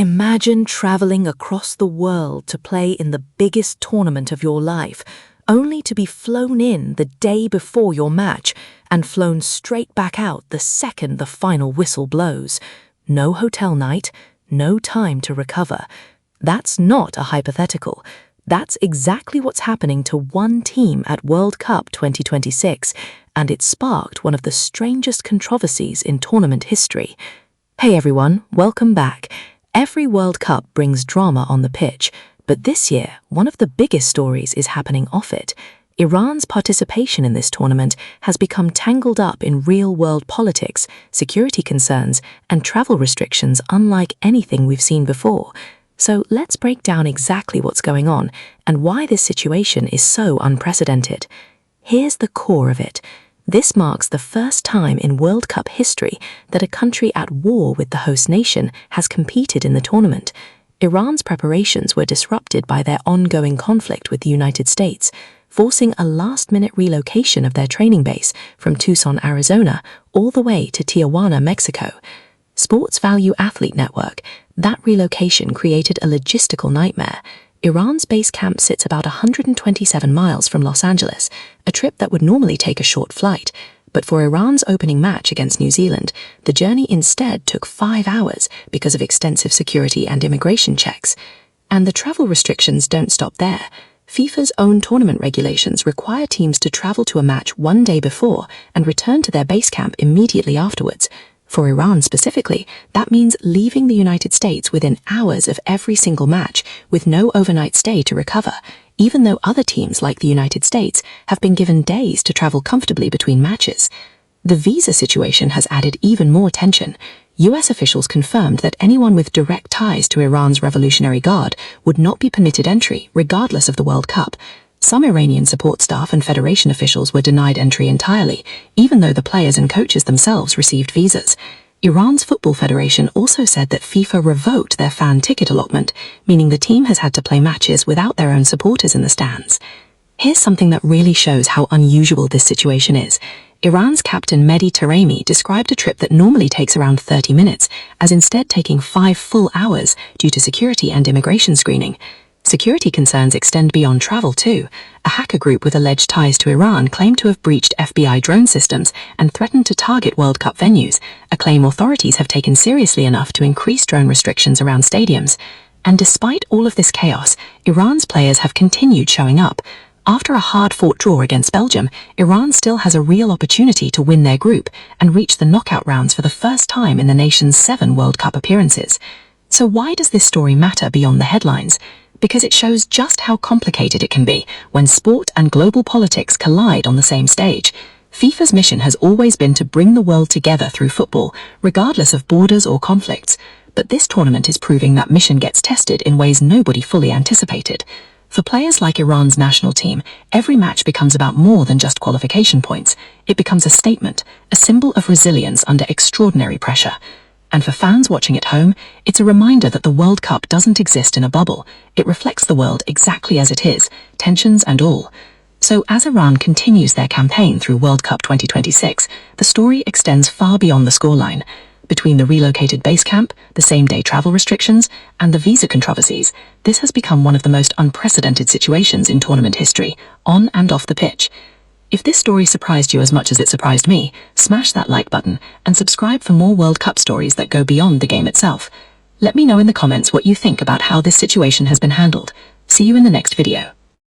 Imagine traveling across the world to play in the biggest tournament of your life, only to be flown in the day before your match and flown straight back out the second the final whistle blows. No hotel night, no time to recover. That's not a hypothetical. That's exactly what's happening to one team at World Cup 2026, and it sparked one of the strangest controversies in tournament history. Hey everyone, welcome back. Every World Cup brings drama on the pitch, but this year, one of the biggest stories is happening off it. Iran's participation in this tournament has become tangled up in real-world politics, security concerns, and travel restrictions unlike anything we've seen before. So let's break down exactly what's going on and why this situation is so unprecedented. Here's the core of it. This marks the first time in World Cup history that a country at war with the host nation has competed in the tournament. Iran's preparations were disrupted by their ongoing conflict with the United States, forcing a last-minute relocation of their training base from Tucson, Arizona, all the way to Tijuana, Mexico. Sports Value Athlete Network, that relocation created a logistical nightmare. Iran's base camp sits about 127 miles from Los Angeles, a trip that would normally take a short flight. But for Iran's opening match against New Zealand, the journey instead took 5 hours because of extensive security and immigration checks. And the travel restrictions don't stop there. FIFA's own tournament regulations require teams to travel to a match one day before and return to their base camp immediately afterwards. For Iran specifically, that means leaving the United States within hours of every single match with no overnight stay to recover, even though other teams like the United States have been given days to travel comfortably between matches. The visa situation has added even more tension. US officials confirmed that anyone with direct ties to Iran's Revolutionary Guard would not be permitted entry, regardless of the World Cup. Some Iranian support staff and federation officials were denied entry entirely, even though the players and coaches themselves received visas. Iran's Football Federation also said that FIFA revoked their fan ticket allotment, meaning the team has had to play matches without their own supporters in the stands. Here's something that really shows how unusual this situation is. Iran's captain Melli described a trip that normally takes around 30 minutes as instead taking 5 full hours due to security and immigration screening. Security concerns extend beyond travel too. A hacker group with alleged ties to Iran claimed to have breached FBI drone systems and threatened to target World Cup venues, a claim authorities have taken seriously enough to increase drone restrictions around stadiums. And despite all of this chaos, Iran's players have continued showing up. After a hard-fought draw against Belgium, Iran still has a real opportunity to win their group and reach the knockout rounds for the first time in the nation's 7 World Cup appearances. So why does this story matter beyond the headlines? Because it shows just how complicated it can be when sport and global politics collide on the same stage. FIFA's mission has always been to bring the world together through football, regardless of borders or conflicts. But this tournament is proving that mission gets tested in ways nobody fully anticipated. For players like Iran's national team, every match becomes about more than just qualification points. It becomes a statement, a symbol of resilience under extraordinary pressure. And for fans watching at home, it's a reminder that the World Cup doesn't exist in a bubble. It reflects the world exactly as it is, tensions and all. So as Iran continues their campaign through World Cup 2026, the story extends far beyond the scoreline. Between the relocated base camp, the same-day travel restrictions, and the visa controversies, this has become one of the most unprecedented situations in tournament history, on and off the pitch. If this story surprised you as much as it surprised me, smash that like button and subscribe for more World Cup stories that go beyond the game itself. Let me know in the comments what you think about how this situation has been handled. See you in the next video.